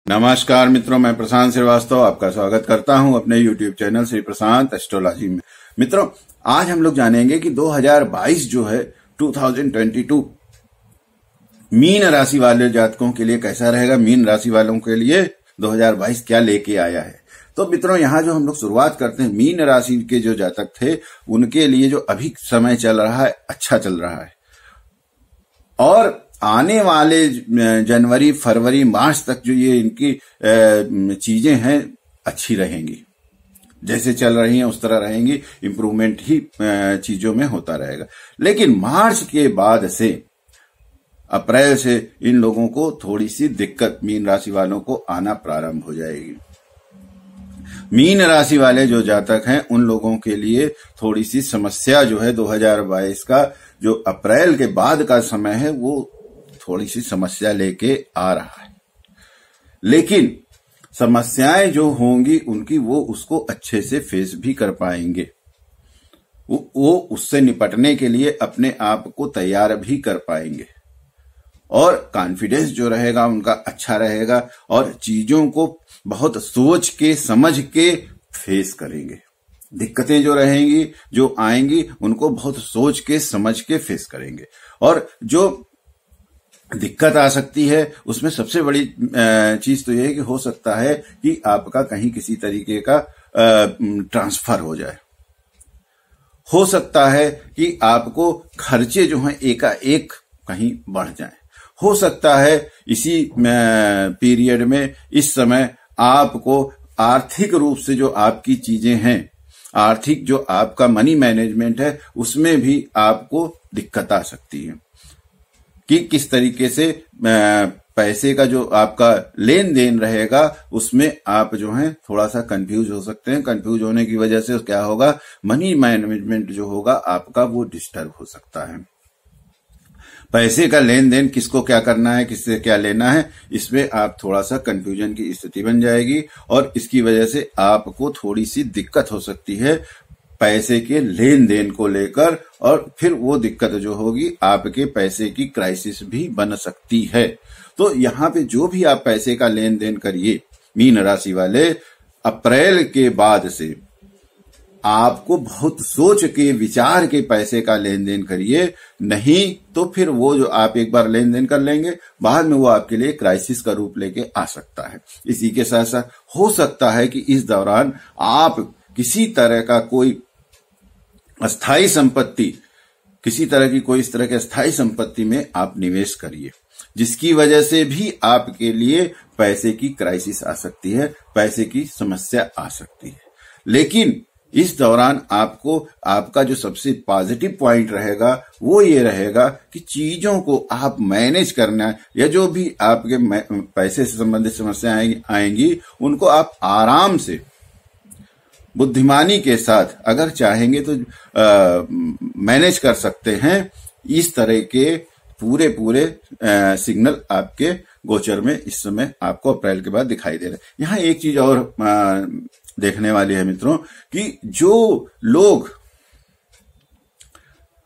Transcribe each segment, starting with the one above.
नमस्कार मित्रों, मैं प्रशांत श्रीवास्तव आपका स्वागत करता हूं अपने YouTube चैनल श्री प्रशांत एस्ट्रोलॉजी में। मित्रों, आज हम लोग जानेंगे कि 2022 जो है 2022 मीन राशि वाले जातकों के लिए कैसा रहेगा। मीन राशि वालों के लिए 2022 क्या लेके आया है। तो मित्रों, यहाँ जो हम लोग शुरुआत करते हैं, मीन राशि के जो जातक थे उनके लिए जो अभी समय चल रहा है अच्छा चल रहा है, और आने वाले जनवरी, फरवरी, मार्च तक जो ये इनकी चीजें हैं अच्छी रहेंगी। जैसे चल रही हैं उस तरह रहेंगी, इंप्रूवमेंट ही चीजों में होता रहेगा। लेकिन मार्च के बाद से, अप्रैल से इन लोगों को थोड़ी सी दिक्कत मीन राशि वालों को आना प्रारंभ हो जाएगी। मीन राशि वाले जो जातक हैं उन लोगों के लिए थोड़ी सी समस्या जो है 2022 का जो अप्रैल के बाद का समय है वो थोड़ी सी समस्या लेके आ रहा है। लेकिन समस्याएं जो होंगी उनकी वो उसको अच्छे से फेस भी कर पाएंगे। वो उससे निपटने के लिए अपने आप को तैयार भी कर पाएंगे, और कॉन्फिडेंस जो रहेगा उनका अच्छा रहेगा, और चीजों को बहुत सोच के समझ के फेस करेंगे। दिक्कतें जो रहेंगी, जो आएंगी, उनको बहुत सोच के समझ के फेस करेंगे। और जो दिक्कत आ सकती है उसमें सबसे बड़ी चीज तो यह है कि हो सकता है कि आपका कहीं किसी तरीके का ट्रांसफर हो जाए। हो सकता है कि आपको खर्चे जो हैं एकाएक कहीं बढ़ जाएं। हो सकता है इसी पीरियड में, इस समय आपको आर्थिक रूप से जो आपकी चीजें हैं, आर्थिक जो आपका मनी मैनेजमेंट है, उसमें भी आपको दिक्कत आ सकती है कि किस तरीके से पैसे का जो आपका लेन देन रहेगा उसमें आप जो है थोड़ा सा कंफ्यूज हो सकते हैं। कंफ्यूज होने की वजह से क्या होगा, मनी मैनेजमेंट जो होगा आपका वो डिस्टर्ब हो सकता है। पैसे का लेन देन, किसको क्या करना है, किससे क्या लेना है, इसमें आप थोड़ा सा कंफ्यूजन की स्थिति बन जाएगी, और इसकी वजह से आपको थोड़ी सी दिक्कत हो सकती है पैसे के लेन देन को लेकर, और फिर वो दिक्कत जो होगी आपके पैसे की क्राइसिस भी बन सकती है। तो यहाँ पे जो भी आप पैसे का लेन देन करिए मीन राशि वाले, अप्रैल के बाद से आपको बहुत सोच के विचार के पैसे का लेन देन करिए। नहीं तो फिर वो जो आप एक बार लेन देन कर लेंगे, बाद में वो आपके लिए क्राइसिस का रूप लेके आ सकता है। इसी के साथ साथ हो सकता है कि इस दौरान आप किसी तरह का कोई अस्थाई संपत्ति, किसी तरह की कोई इस तरह की अस्थाई संपत्ति में आप निवेश करिए, जिसकी वजह से भी आपके लिए पैसे की क्राइसिस आ सकती है, पैसे की समस्या आ सकती है। लेकिन इस दौरान आपको, आपका जो सबसे पॉजिटिव पॉइंट रहेगा वो ये रहेगा कि चीजों को आप मैनेज करना, या जो भी आपके पैसे से संबंधित समस्याएं आएंगी उनको आप आराम से, बुद्धिमानी के साथ अगर चाहेंगे तो मैनेज कर सकते हैं। इस तरह के पूरे सिग्नल आपके गोचर में इस समय आपको अप्रैल के बाद दिखाई दे रहे हैं। यहाँ एक चीज और देखने वाली है मित्रों, कि जो लोग,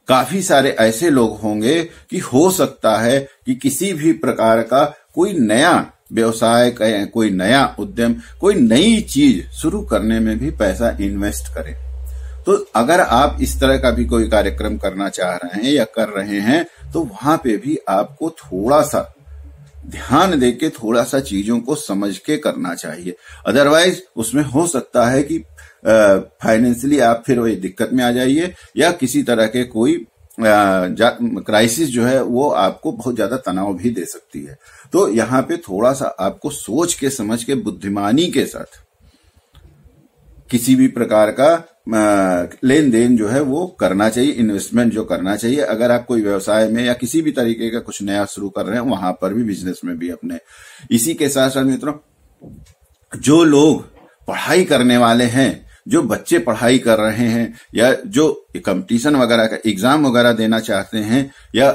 काफी सारे ऐसे लोग होंगे कि हो सकता है कि किसी भी प्रकार का कोई नया व्यवसाय, कोई नया उद्यम, कोई नई चीज शुरू करने में भी पैसा इन्वेस्ट करें। तो अगर आप इस तरह का भी कोई कार्यक्रम करना चाह रहे हैं या कर रहे हैं, तो वहां पे भी आपको थोड़ा सा ध्यान देके, थोड़ा सा चीजों को समझ के करना चाहिए। अदरवाइज उसमें हो सकता है कि फाइनेंशियली आप फिर वही दिक्कत में आ जाइए, या किसी तरह के कोई क्राइसिस जो है वो आपको बहुत ज्यादा तनाव भी दे सकती है। तो यहाँ पे थोड़ा सा आपको सोच के, समझ के, बुद्धिमानी के साथ किसी भी प्रकार का लेन देन जो है वो करना चाहिए, इन्वेस्टमेंट जो करना चाहिए। अगर आप कोई व्यवसाय में या किसी भी तरीके का कुछ नया शुरू कर रहे हैं, वहां पर भी, बिजनेस में भी अपने। इसी के साथ साथ मित्रों, जो लोग पढ़ाई करने वाले हैं, जो बच्चे पढ़ाई कर रहे हैं, या जो कंपटीशन वगैरह का एग्जाम वगैरह देना चाहते हैं या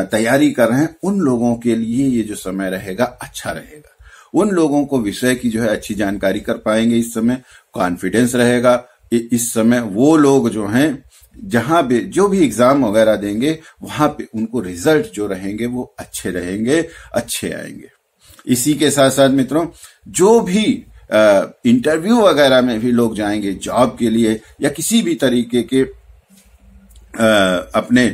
तैयारी कर रहे हैं, उन लोगों के लिए ये जो समय रहेगा अच्छा रहेगा। उन लोगों को विषय की जो है अच्छी जानकारी कर पाएंगे। इस समय कॉन्फिडेंस रहेगा। इस समय वो लोग जो हैं, जहां पे जो भी एग्जाम वगैरह देंगे, वहां पे उनको रिजल्ट जो रहेंगे वो अच्छे रहेंगे, अच्छे आएंगे। इसी के साथ साथ मित्रों, जो भी इंटरव्यू वगैरह में भी लोग जाएंगे जॉब के लिए या किसी भी तरीके के अपने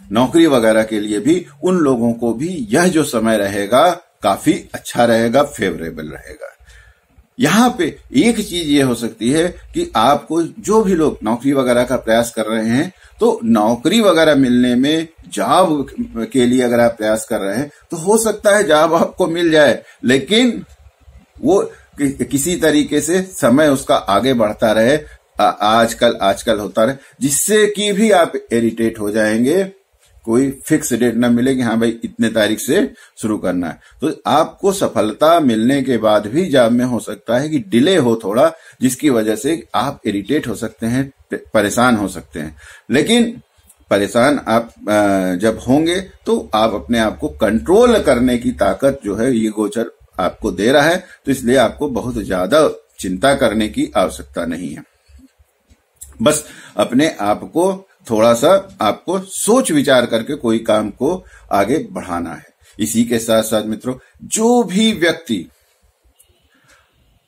नौकरी वगैरह के लिए भी, उन लोगों को भी यह जो समय रहेगा काफी अच्छा रहेगा, फेवरेबल रहेगा। यहाँ पे एक चीज ये हो सकती है कि आपको जो भी लोग नौकरी वगैरह का प्रयास कर रहे हैं, तो नौकरी वगैरह मिलने में, जॉब के लिए अगर आप प्रयास कर रहे हैं तो हो सकता है जॉब आपको मिल जाए, लेकिन वो किसी तरीके से समय उसका आगे बढ़ता रहे, आजकल होता रहे, जिससे कि भी आप इरिटेट हो जाएंगे। कोई फिक्स डेट ना मिले कि हाँ भाई इतने तारीख से शुरू करना है, तो आपको सफलता मिलने के बाद भी जॉब में हो सकता है कि डिले हो थोड़ा, जिसकी वजह से आप इरिटेट हो सकते हैं, परेशान हो सकते हैं। लेकिन परेशान आप जब होंगे तो आप अपने आप को कंट्रोल करने की ताकत जो है ये गोचर आपको दे रहा है, तो इसलिए आपको बहुत ज्यादा चिंता करने की आवश्यकता नहीं है। बस अपने आप को थोड़ा सा आपको सोच विचार करके कोई काम को आगे बढ़ाना है। इसी के साथ साथ मित्रों, जो भी व्यक्ति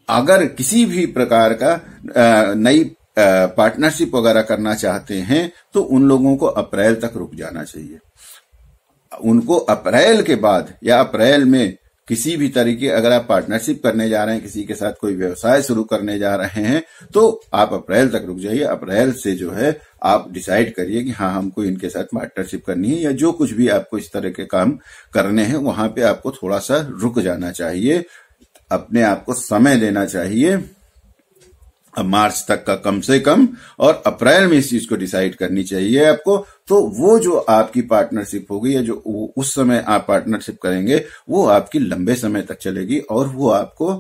अगर किसी भी प्रकार का नई पार्टनरशिप वगैरह करना चाहते हैं, तो उन लोगों को अप्रैल तक रुक जाना चाहिए। उनको अप्रैल के बाद या अप्रैल में किसी भी तरीके, अगर आप पार्टनरशिप करने जा रहे हैं, किसी के साथ कोई व्यवसाय शुरू करने जा रहे हैं, तो आप अप्रैल तक रुक जाइए। अप्रैल से जो है आप डिसाइड करिए कि हाँ हमको इनके साथ पार्टनरशिप करनी है, या जो कुछ भी आपको इस तरह के काम करने हैं वहां पे आपको थोड़ा सा रुक जाना चाहिए, अपने आप को समय देना चाहिए, मार्च तक का कम से कम, और अप्रैल में इस चीज को डिसाइड करनी चाहिए आपको। तो वो जो आपकी पार्टनरशिप होगी या जो उस समय आप पार्टनरशिप करेंगे, वो आपकी लंबे समय तक चलेगी और वो आपको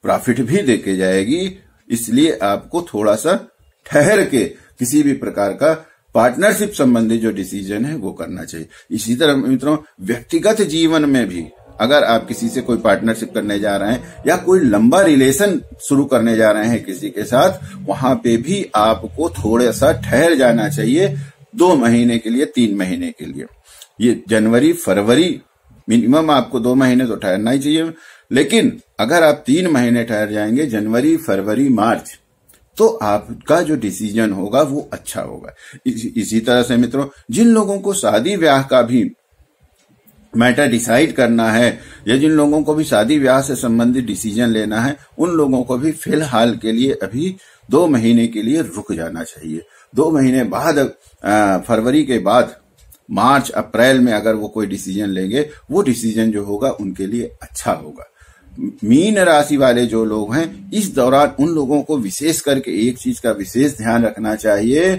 प्रॉफिट भी देके जाएगी। इसलिए आपको थोड़ा सा ठहर के किसी भी प्रकार का पार्टनरशिप संबंधी जो डिसीजन है वो करना चाहिए। इसी तरह मित्रों, व्यक्तिगत जीवन में भी अगर आप किसी से कोई पार्टनरशिप करने जा रहे हैं या कोई लंबा रिलेशन शुरू करने जा रहे हैं किसी के साथ, वहां पे भी आपको थोड़ा सा ठहर जाना चाहिए, 2 महीने के लिए, 3 महीने के लिए। ये जनवरी फरवरी मिनिमम आपको 2 महीने तो ठहरना ही चाहिए, लेकिन अगर आप 3 महीने ठहर जाएंगे, जनवरी फरवरी मार्च, तो आपका जो डिसीजन होगा वो अच्छा होगा। इसी तरह से मित्रों, जिन लोगों को शादी ब्याह का भी मैटर डिसाइड करना है या जिन लोगों को भी शादी ब्याह से संबंधित डिसीजन लेना है, उन लोगों को भी फिलहाल के लिए अभी 2 महीने के लिए रुक जाना चाहिए। 2 महीने बाद, फरवरी के बाद मार्च अप्रैल में अगर वो कोई डिसीजन लेंगे, वो डिसीजन जो होगा उनके लिए अच्छा होगा। मीन राशि वाले जो लोग हैं, इस दौरान उन लोगों को विशेष करके एक चीज का विशेष ध्यान रखना चाहिए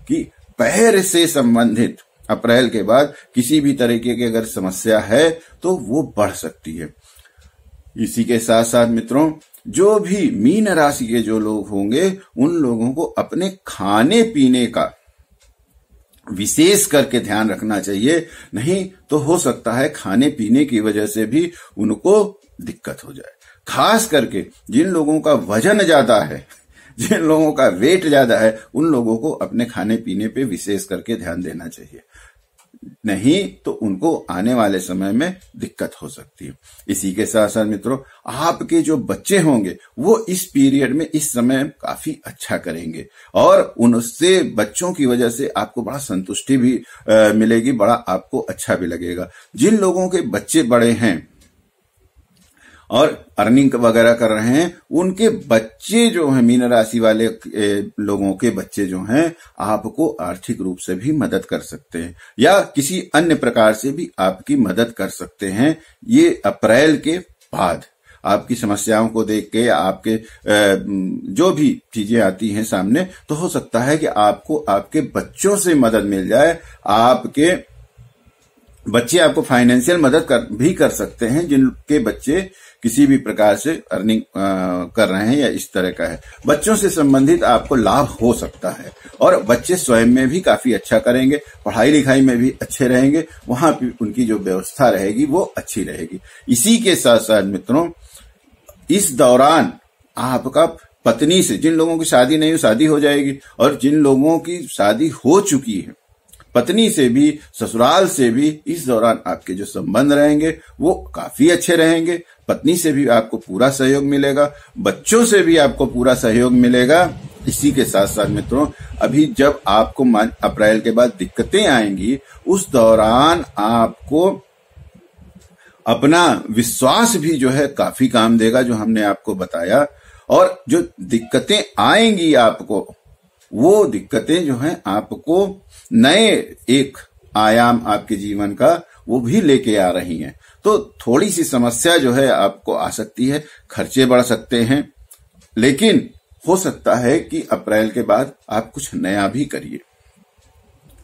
कि पैर से संबंधित अप्रैल के बाद किसी भी तरीके की अगर समस्या है तो वो बढ़ सकती है। इसी के साथ साथ मित्रों, जो भी मीन राशि के जो लोग होंगे, उन लोगों को अपने खाने पीने का विशेष करके ध्यान रखना चाहिए, नहीं तो हो सकता है खाने पीने की वजह से भी उनको दिक्कत हो जाए। खास करके जिन लोगों का वजन ज्यादा है, जिन लोगों का वेट ज्यादा है, उन लोगों को अपने खाने पीने पे विशेष करके ध्यान देना चाहिए, नहीं तो उनको आने वाले समय में दिक्कत हो सकती है। इसी के साथ साथ मित्रों, आपके जो बच्चे होंगे वो इस पीरियड में, इस समय काफी अच्छा करेंगे और उनसे, बच्चों की वजह से आपको बड़ा संतुष्टि भी मिलेगी, बड़ा आपको अच्छा भी लगेगा। जिन लोगों के बच्चे बड़े हैं और अर्निंग वगैरह कर रहे हैं, उनके बच्चे जो हैं, मीन राशि वाले लोगों के बच्चे जो हैं, आपको आर्थिक रूप से भी मदद कर सकते हैं या किसी अन्य प्रकार से भी आपकी मदद कर सकते हैं। ये अप्रैल के बाद आपकी समस्याओं को देख के, आपके जो भी चीजें आती हैं सामने, तो हो सकता है कि आपको आपके बच्चों से मदद मिल जाए। आपके बच्चे आपको फाइनेंशियल मदद भी कर सकते हैं, जिनके बच्चे किसी भी प्रकार से अर्निंग कर रहे हैं या इस तरह का है। बच्चों से संबंधित आपको लाभ हो सकता है और बच्चे स्वयं में भी काफी अच्छा करेंगे, पढ़ाई लिखाई में भी अच्छे रहेंगे, वहां भी उनकी जो व्यवस्था रहेगी वो अच्छी रहेगी। इसी के साथ साथ मित्रों, इस दौरान आपका पत्नी से, जिन लोगों की शादी नहीं हो, शादी हो जाएगी, और जिन लोगों की शादी हो चुकी है, पत्नी से भी, ससुराल से भी इस दौरान आपके जो संबंध रहेंगे वो काफी अच्छे रहेंगे। पत्नी से भी आपको पूरा सहयोग मिलेगा, बच्चों से भी आपको पूरा सहयोग मिलेगा। इसी के साथ साथ मित्रों, अभी जब आपको अप्रैल के बाद दिक्कतें आएंगी, उस दौरान आपको अपना विश्वास भी जो है काफी काम देगा, जो हमने आपको बताया। और जो दिक्कतें आएंगी आपको, वो दिक्कतें जो हैं आपको नए एक आयाम आपके जीवन का वो भी लेके आ रही हैं। तो थोड़ी सी समस्या जो है आपको आ सकती है, खर्चे बढ़ सकते हैं, लेकिन हो सकता है कि अप्रैल के बाद आप कुछ नया भी करिए।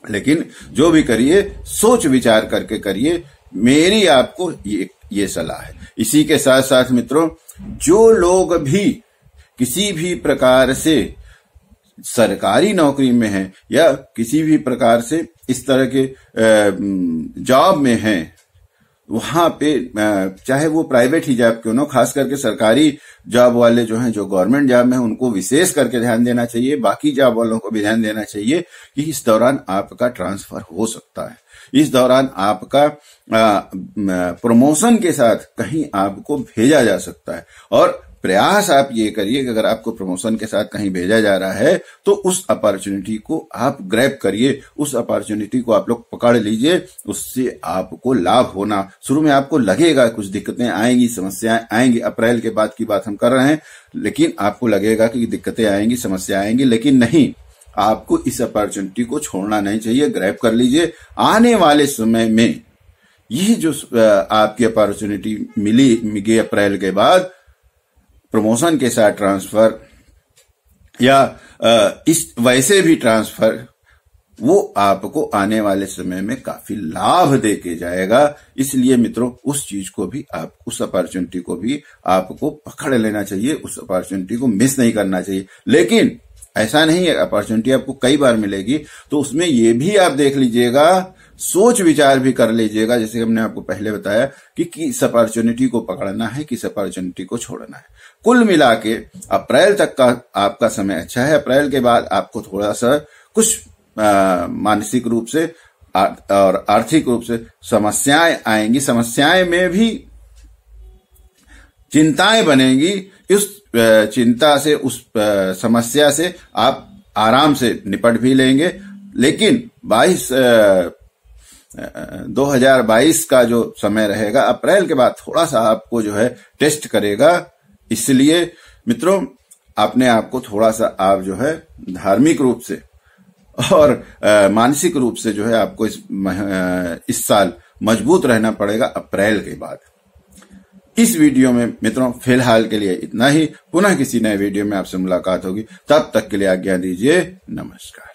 लेकिन जो भी करिए सोच विचार करके करिए, मेरी आपको ये सलाह है। इसी के साथ साथ मित्रों, जो लोग भी किसी भी प्रकार से सरकारी नौकरी में हैं या किसी भी प्रकार से इस तरह के जॉब में हैं, वहां पे चाहे वो प्राइवेट ही जॉब क्यों ना, खास करके सरकारी जॉब वाले जो हैं, जो गवर्नमेंट जॉब में, उनको विशेष करके ध्यान देना चाहिए। बाकी जॉब वालों को भी ध्यान देना चाहिए कि इस दौरान आपका ट्रांसफर हो सकता है, इस दौरान आपका प्रमोशन के साथ कहीं आपको भेजा जा सकता है। और प्रयास आप ये करिए कि अगर आपको प्रमोशन के साथ कहीं भेजा जा रहा है तो उस अपॉर्चुनिटी को आप ग्रैब करिए, उस अपॉर्चुनिटी को आप लोग पकड़ लीजिए, उससे आपको लाभ होना। शुरू में आपको लगेगा कुछ दिक्कतें आएंगी, समस्याएं आएंगी, अप्रैल के बाद की बात हम कर रहे हैं, लेकिन आपको लगेगा कि दिक्कतें आएंगी, समस्या आएंगी, लेकिन नहीं, आपको इस अपॉर्चुनिटी को छोड़ना नहीं चाहिए, ग्रैब कर लीजिए। आने वाले समय में ये जो आपकी अपॉर्चुनिटी मिली अप्रैल के बाद, प्रमोशन के साथ ट्रांसफर या इस वैसे भी ट्रांसफर, वो आपको आने वाले समय में काफी लाभ देके जाएगा। इसलिए मित्रों, उस चीज को भी आप, उस अपॉर्चुनिटी को भी आपको पकड़ लेना चाहिए, उस अपॉर्चुनिटी को मिस नहीं करना चाहिए। लेकिन ऐसा नहीं है, अपॉर्चुनिटी आपको कई बार मिलेगी, तो उसमें ये भी आप देख लीजिएगा, सोच विचार भी कर लीजिएगा, जैसे हमने आपको पहले बताया कि किस अपॉर्चुनिटी को पकड़ना है, किस अपॉर्चुनिटी को छोड़ना है। कुल मिला के अप्रैल तक का आपका समय अच्छा है। अप्रैल के बाद आपको थोड़ा सा कुछ मानसिक रूप से और आर्थिक रूप से समस्याएं आएंगी, समस्याएं में भी चिंताएं बनेंगी। उस चिंता से, उस समस्या से आप आराम से निपट भी लेंगे। लेकिन 2022 का जो समय रहेगा, अप्रैल के बाद थोड़ा सा आपको जो है टेस्ट करेगा। इसलिए मित्रों, अपने आप को थोड़ा सा आप जो है धार्मिक रूप से और मानसिक रूप से जो है आपको इस साल मजबूत रहना पड़ेगा अप्रैल के बाद। इस वीडियो में मित्रों फिलहाल के लिए इतना ही। पुनः किसी नए वीडियो में आपसे मुलाकात होगी, तब तक के लिए आज्ञा दीजिए। नमस्कार।